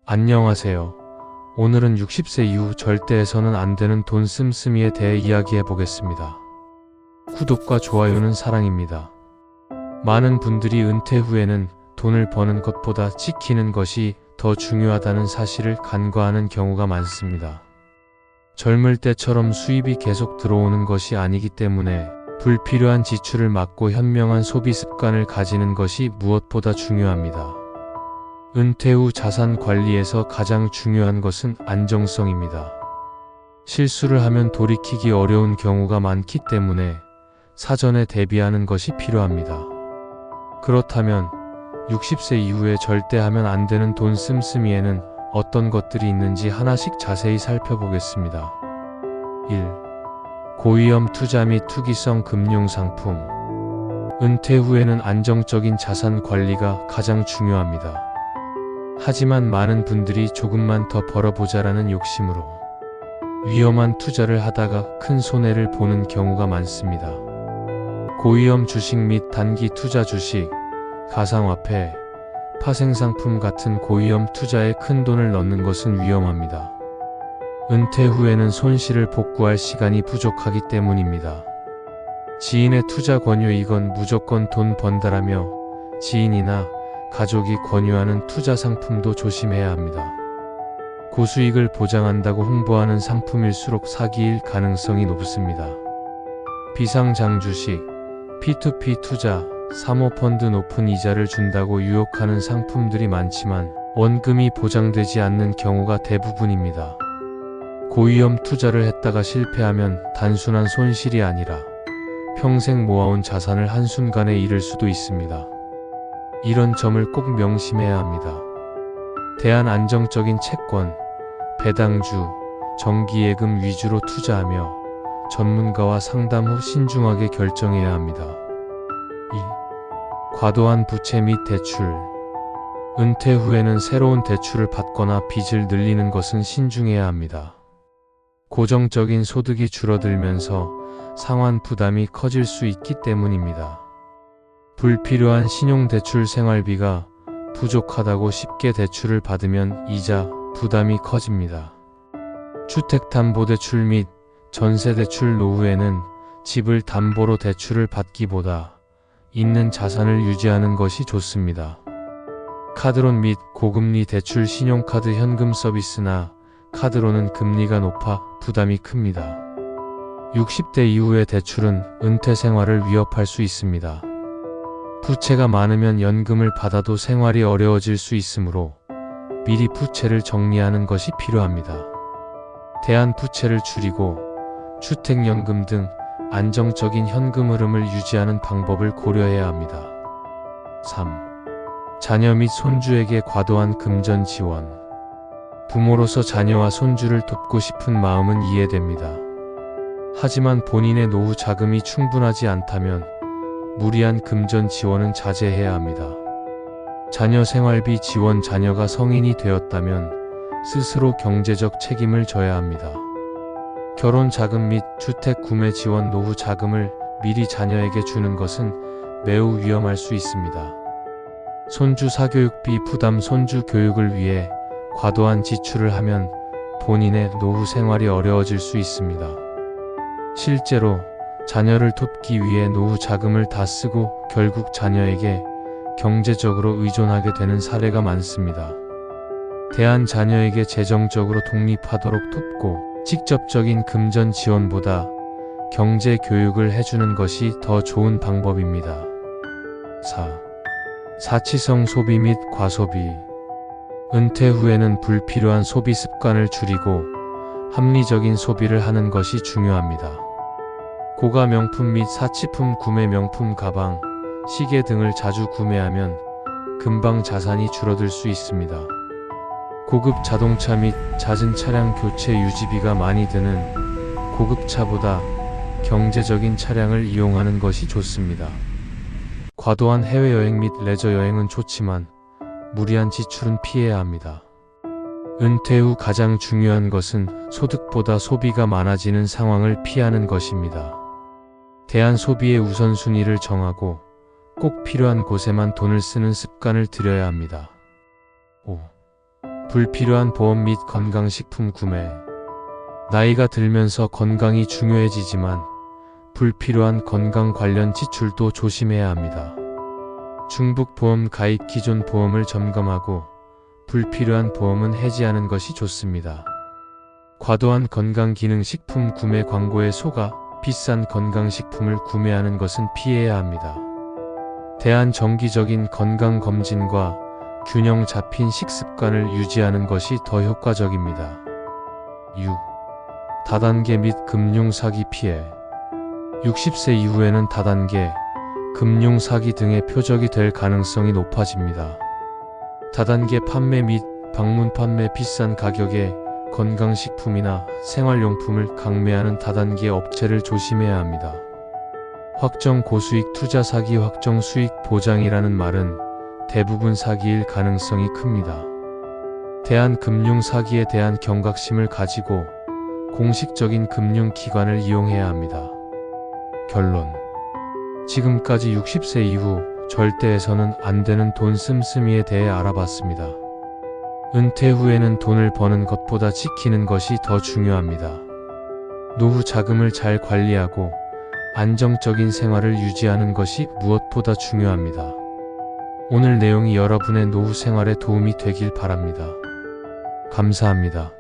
안녕하세요. 오늘은 60세 이후 절대 해서는 안 되는 돈 씀씀이에 대해 이야기해 보겠습니다. 구독과 좋아요는 사랑입니다. 많은 분들이 은퇴 후에는 돈을 버는 것보다 지키는 것이 더 중요하다는 사실을 간과하는 경우가 많습니다. 젊을 때처럼 수입이 계속 들어오는 것이 아니기 때문에 불필요한 지출을 막고 현명한 소비 습관을 가지는 것이 무엇보다 중요합니다. 은퇴 후 자산 관리에서 가장 중요한 것은 안정성입니다. 실수를 하면 돌이키기 어려운 경우가 많기 때문에 사전에 대비하는 것이 필요합니다. 그렇다면 60세 이후에 절대 하면 안 되는 돈 씀씀이에는 어떤 것들이 있는지 하나씩 자세히 살펴보겠습니다. 1. 고위험 투자 및 투기성 금융상품. 은퇴 후에는 안정적인 자산 관리가 가장 중요합니다. 하지만 많은 분들이 조금만 더 벌어보자라는 욕심으로 위험한 투자를 하다가 큰 손해를 보는 경우가 많습니다. 고위험 주식 및 단기 투자 주식, 가상화폐, 파생상품 같은 고위험 투자에 큰 돈을 넣는 것은 위험합니다. 은퇴 후에는 손실을 복구할 시간이 부족하기 때문입니다. 지인의 투자 권유 이건 무조건 돈 번다라며 지인이나 가족이 권유하는 투자 상품도 조심해야 합니다. 고수익을 보장한다고 홍보하는 상품일수록 사기일 가능성이 높습니다. 비상장주식, P2P 투자, 사모펀드 높은 이자를 준다고 유혹하는 상품들이 많지만 원금이 보장되지 않는 경우가 대부분입니다. 고위험 투자를 했다가 실패하면 단순한 손실이 아니라 평생 모아온 자산을 한순간에 잃을 수도 있습니다. 이런 점을 꼭 명심해야 합니다. 대안 안정적인 채권, 배당주, 정기예금 위주로 투자하며 전문가와 상담 후 신중하게 결정해야 합니다. 2. 과도한 부채 및 대출. 은퇴 후에는 새로운 대출을 받거나 빚을 늘리는 것은 신중해야 합니다. 고정적인 소득이 줄어들면서 상환 부담이 커질 수 있기 때문입니다. 불필요한 신용대출 생활비가 부족하다고 쉽게 대출을 받으면 이자 부담이 커집니다. 주택담보대출 및 전세대출 노후에는 집을 담보로 대출을 받기보다 있는 자산을 유지하는 것이 좋습니다. 카드론 및 고금리 대출 신용카드 현금 서비스나 카드론은 금리가 높아 부담이 큽니다. 60대 이후의 대출은 은퇴 생활을 위협할 수 있습니다. 부채가 많으면 연금을 받아도 생활이 어려워질 수 있으므로 미리 부채를 정리하는 것이 필요합니다. 대안 부채를 줄이고 주택연금 등 안정적인 현금 흐름을 유지하는 방법을 고려해야 합니다. 3. 자녀 및 손주에게 과도한 금전 지원. 부모로서 자녀와 손주를 돕고 싶은 마음은 이해됩니다. 하지만 본인의 노후 자금이 충분하지 않다면 무리한 금전 지원은 자제해야 합니다. 자녀 생활비 지원. 자녀가 성인이 되었다면 스스로 경제적 책임을 져야 합니다. 결혼 자금 및 주택 구매 지원. 노후 자금을 미리 자녀에게 주는 것은 매우 위험할 수 있습니다. 손주 사교육비 부담. 손주 교육을 위해 과도한 지출을 하면 본인의 노후 생활이 어려워질 수 있습니다. 실제로 자녀를 돕기 위해 노후 자금을 다 쓰고 결국 자녀에게 경제적으로 의존하게 되는 사례가 많습니다. 대안 자녀에게 재정적으로 독립하도록 돕고 직접적인 금전 지원보다 경제 교육을 해주는 것이 더 좋은 방법입니다. 4. 사치성 소비 및 과소비. 은퇴 후에는 불필요한 소비 습관을 줄이고 합리적인 소비를 하는 것이 중요합니다. 고가 명품 및 사치품 구매. 명품 가방, 시계 등을 자주 구매하면 금방 자산이 줄어들 수 있습니다. 고급 자동차 및 잦은 차량 교체 유지비가 많이 드는 고급차보다 경제적인 차량을 이용하는 것이 좋습니다. 과도한 해외여행 및 레저 여행은 좋지만 무리한 지출은 피해야 합니다. 은퇴 후 가장 중요한 것은 소득보다 소비가 많아지는 상황을 피하는 것입니다. 대안 소비의 우선순위를 정하고 꼭 필요한 곳에만 돈을 쓰는 습관을 들여야 합니다. 5. 불필요한 보험 및 건강식품 구매. 나이가 들면서 건강이 중요해지지만 불필요한 건강 관련 지출도 조심해야 합니다. 중복보험 가입 기존 보험을 점검하고 불필요한 보험은 해지하는 것이 좋습니다. 과도한 건강기능식품 구매 광고에 속아 비싼 건강식품을 구매하는 것은 피해야 합니다. 대안정기적인 건강검진과 균형 잡힌 식습관을 유지하는 것이 더 효과적입니다. 6. 다단계 및 금융사기 피해. 60세 이후에는 다단계, 금융사기 등의 표적이 될 가능성이 높아집니다. 다단계 판매 및 방문 판매, 비싼 가격의 건강식품이나 생활용품을 강매하는 다단계 업체를 조심해야 합니다. 확정 고수익 투자 사기, 확정 수익 보장이라는 말은 대부분 사기일 가능성이 큽니다. 대한금융 사기에 대한 경각심을 가지고 공식적인 금융기관을 이용해야 합니다. 결론. 지금까지 60세 이후 절대 해서는 안 되는 돈 씀씀이에 대해 알아봤습니다. 은퇴 후에는 돈을 버는 것보다 지키는 것이 더 중요합니다. 노후 자금을 잘 관리하고 안정적인 생활을 유지하는 것이 무엇보다 중요합니다. 오늘 내용이 여러분의 노후 생활에 도움이 되길 바랍니다. 감사합니다.